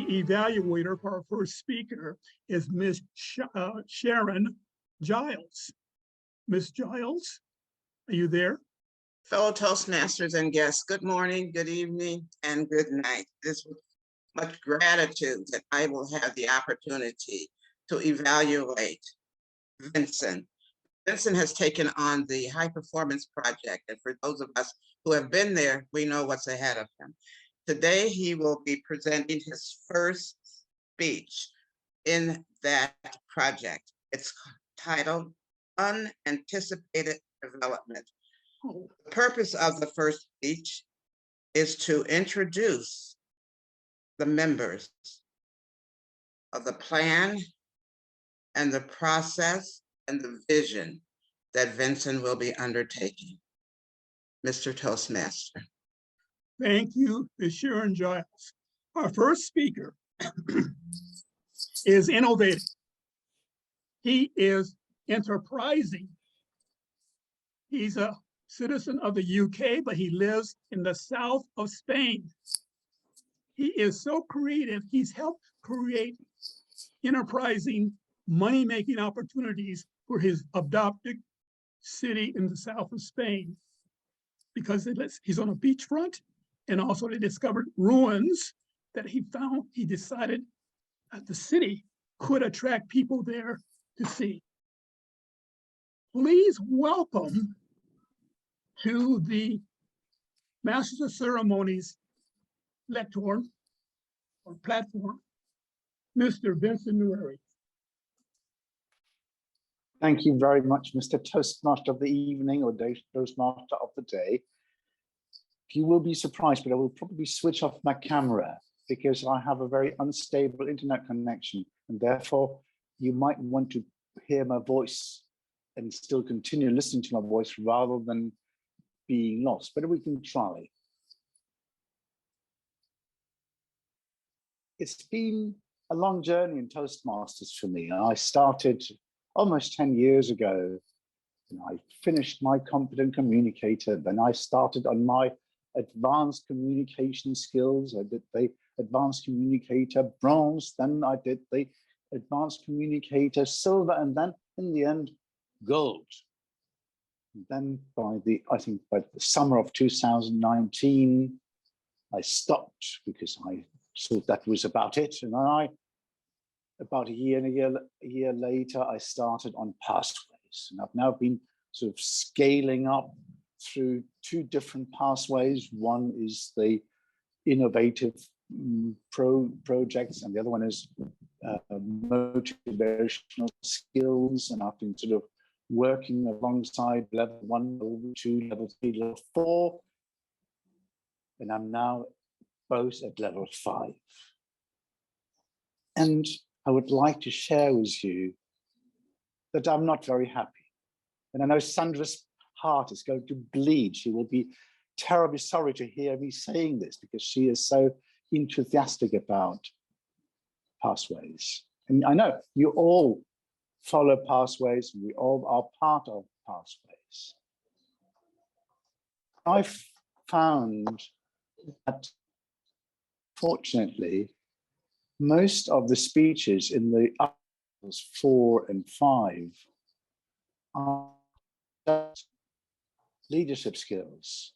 The evaluator for our first speaker is Ms. Sharon Giles. Ms. Giles, are you there? Fellow Toastmasters and guests, good morning, good evening, and good night. It is with much gratitude that I will have the opportunity to evaluate Vincent. Vincent has taken on the High Performance Project, and for those of us who have been there, we know what's ahead of him. Today, he will be presenting his first speech in that project. It's titled Unanticipated Development. The purpose of the first speech is to introduce the members of the plan and the process and the vision that Vincent will be undertaking. Mr. Toastmaster. Thank you, Ms. Sharon Giles. Our first speaker is innovative. He is enterprising. He's a citizen of the UK, but he lives in the south of Spain. He is so creative. He's helped create enterprising, money-making opportunities for his adopted city in the south of Spain, because he's on a beachfront, and also they discovered ruins that he found. He decided that the city could attract people there to see. Please welcome to the Masters of Ceremonies lectern or platform, Mr. Vincent Nerée. Thank you very much, Mr. Toastmaster of the evening or Toastmaster of the day. You will be surprised, but I will probably switch off my camera because I have a very unstable internet connection, and therefore you might want to hear my voice and still continue listening to my voice rather than being lost, but we can try. It's been a long journey in Toastmasters for me. I started almost 10 years ago, and I finished my Confident Communicator. Then I started on my Advanced Communication Skills. I did the Advanced Communicator Bronze. Then I did the Advanced Communicator Silver, and then in the end, Gold. And then I think by the summer of 2019, I stopped because I thought that was about it. And then about a year later, I started on Pathways, and I've now been sort of scaling up through two different pathways. One is the innovative projects, and the other one is motivational skills. And I've been sort of working alongside level 1, level 2, level 3, level 4, and I'm now both at level 5. And I would like to share with you that I'm not very happy. And I know Sandra's heart is going to bleed. She will be terribly sorry to hear me saying this because she is so enthusiastic about Pathways. And I know you all follow Pathways, and we all are part of Pathways. I've found that, fortunately, most of the speeches in the levels 4 and 5 are just leadership skills.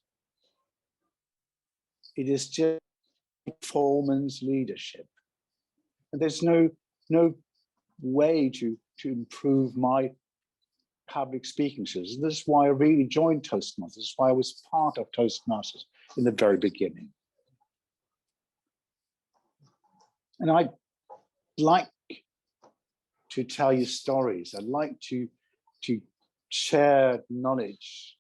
It is just performance leadership. And there's no way to improve my public speaking skills. This is why I really joined Toastmasters. This is why I was part of Toastmasters in the very beginning. And I'd like to tell you stories. I'd like to share knowledge.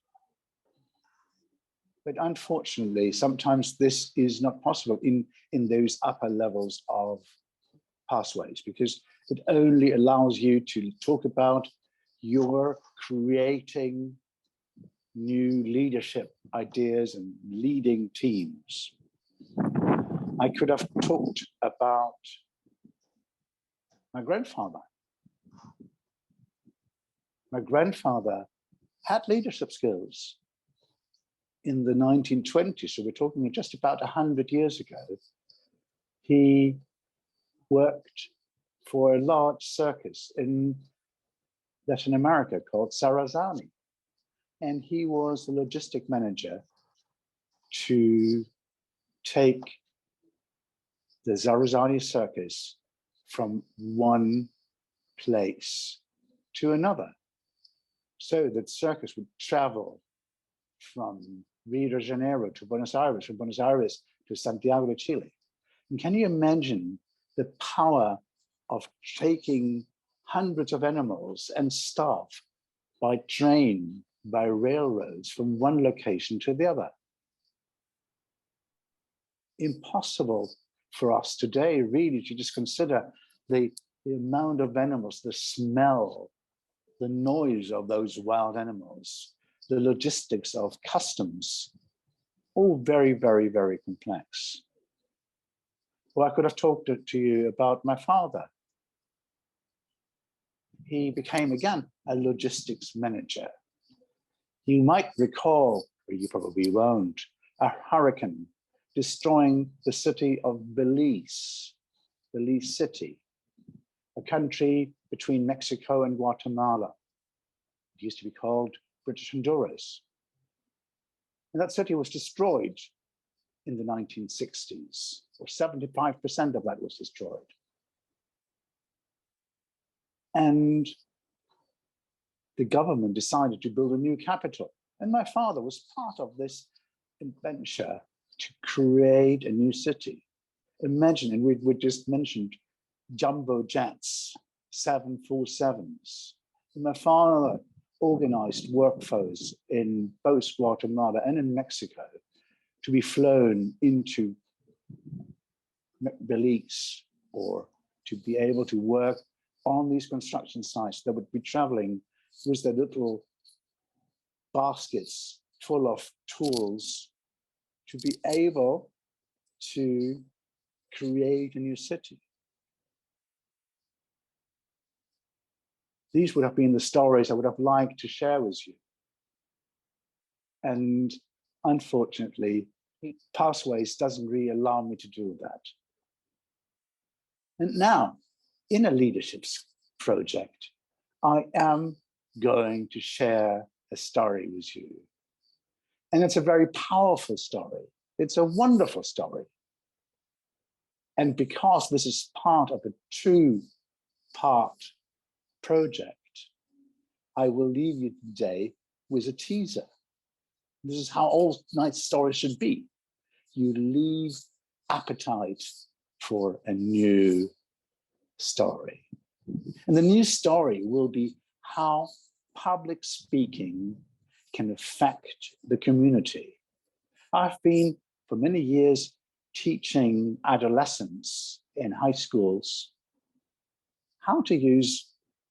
But unfortunately, sometimes this is not possible in those upper levels of Pathways, because it only allows you to talk about your creating new leadership ideas and leading teams. I could have talked about my grandfather. My grandfather had leadership skills in the 1920s, so we're talking just about 100 years ago. He worked for a large circus in Latin America called Sarazani. And he was the logistic manager to take the Zarazani circus from one place to another. So that circus would travel from Rio de Janeiro to Buenos Aires, from Buenos Aires to Santiago de Chile. And can you imagine the power of taking hundreds of animals and staff by train, by railroads from one location to the other? Impossible for us today really to just consider the amount of animals, the smell, the noise of those wild animals, the logistics of customs, all very, very, very complex. Well, I could have talked to you about my father. He became, again, a logistics manager. You might recall, or you probably won't, a hurricane destroying the city of Belize, Belize City, a country between Mexico and Guatemala. It used to be called British Honduras. And that city was destroyed in the 1960s, or 75% of that was destroyed. And the government decided to build a new capital. And my father was part of this adventure to create a new city. Imagine, and we just mentioned jumbo jets, 747s. And my father organized workforce in both Guatemala and in Mexico to be flown into Belize, or to be able to work on these construction sites that would be traveling with their little baskets full of tools to be able to create a new city. These would have been the stories I would have liked to share with you. And unfortunately, Pathways doesn't really allow me to do that. And now, in a leadership project, I am going to share a story with you. And it's a very powerful story. It's a wonderful story. And because this is part of a two-part project, I will leave you today with a teaser. This is how all nice stories should be. You leave appetite for a new story. And the new story will be how public speaking can affect the community. I've been for many years teaching adolescents in high schools how to use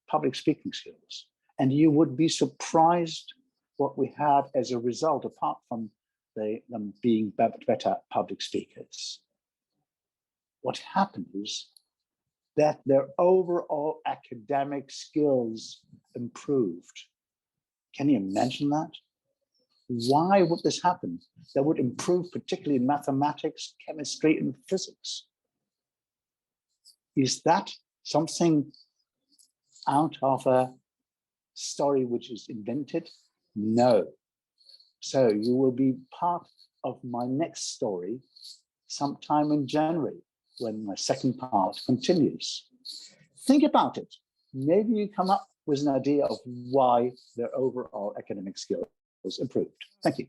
public speaking skills. And you would be surprised what we had as a result, apart from them being better public speakers. What happens that their overall academic skills improved. Can you imagine that? Why would this happen? That would improve particularly in mathematics, chemistry, and physics. Is that something out of a story which is invented? No. So you will be part of my next story sometime in January, when my second part continues. Think about it. Maybe you come up with an idea of why their overall academic skills improved. Thank you.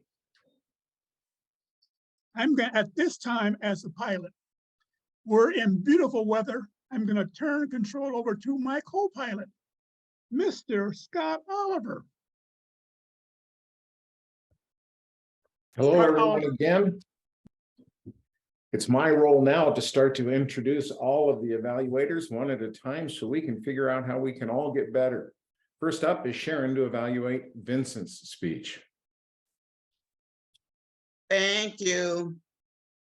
I'm going at this time as a pilot. We're in beautiful weather. I'm going to turn control over to my co-pilot, Mr. Scott Oliver. Hello, Scott everyone, Oliver. again. It's my role now to start to introduce all of the evaluators one at a time so we can figure out how we can all get better. First up is Sharon to evaluate Vincent's speech. Thank you,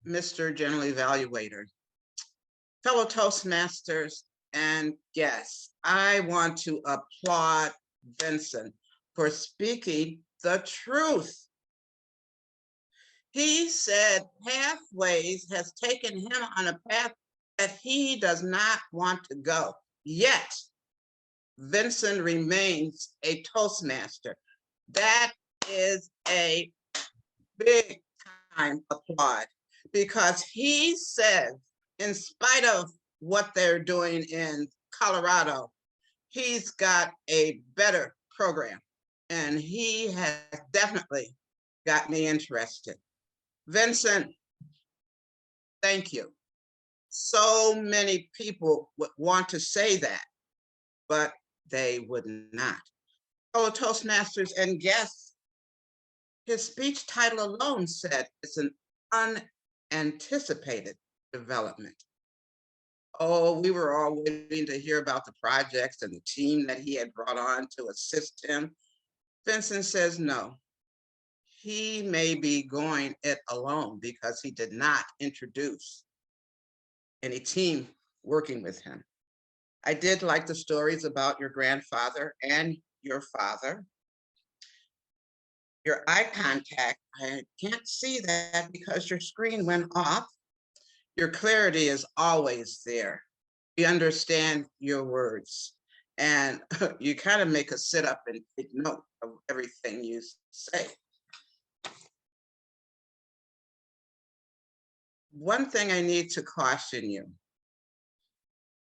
Mr. General Evaluator. Fellow Toastmasters and guests, I want to applaud Vincent for speaking the truth. He said Pathways has taken him on a path that he does not want to go. Yet, Vincent remains a Toastmaster. That is a big time applaud, because he says, in spite of what they're doing in Colorado, he's got a better program, and he has definitely got me interested. Vincent, thank you. So many people would want to say that, but they would not. Fellow Toastmasters and guests, his speech title alone said it's an unanticipated development. Oh, we were all waiting to hear about the projects and the team that he had brought on to assist him. Vincent says no. He may be going it alone because he did not introduce any team working with him. I did like the stories about your grandfather and your father. Your eye contact, I can't see that because your screen went off. Your clarity is always there. You understand your words, and you kind of make us sit up and take note of everything you say. One thing I need to caution you.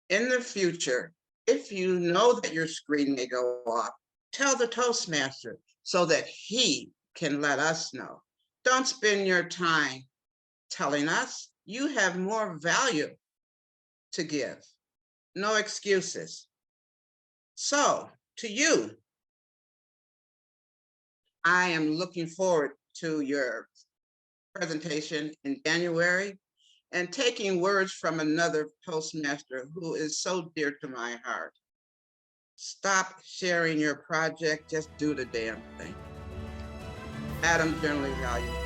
In the future, if you know that your screen may go off, tell the Toastmaster so that he can let us know. Don't spend your time telling us. You have more value to give. No excuses. So, to you, I am looking forward to your presentation in January and taking words from another Toastmaster who is so dear to my heart. Stop sharing your project, just do the damn thing. Madam General Evaluator.